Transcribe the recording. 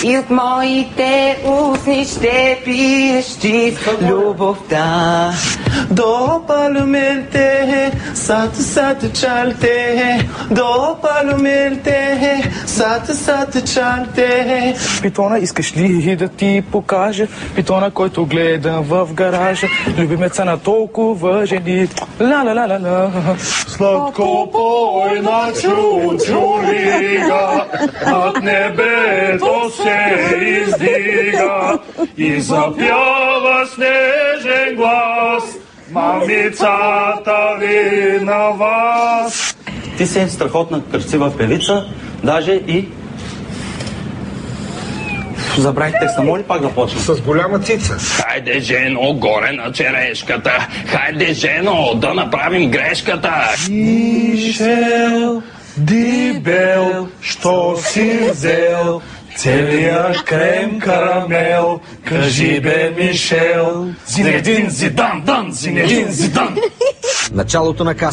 И от моите устни ще пиеш чиста любовта. Dopalmente, satu chalte, dopalmente, satu chalte. Питона, искаш ли да ти покажа? Питона, който гледа в гаража, любимеца на толкова жени. Ла-ла-ла-ла-ла. Сладко пой на чучулига, над небето се издига и запява снежен глас. Мамицата ви на вас. Ти си страхотна, красива певица, даже и... Забравих текста, моля пак да почна? С голяма цица. Хайде, жено, горе на черешката. Хайде, жено, да направим грешката. Мишел, дибел, що си взел? Целия крем карамел, кажи бе, Мишел. Зинедин Зидан, Зинедин Зидан. Началото на каста.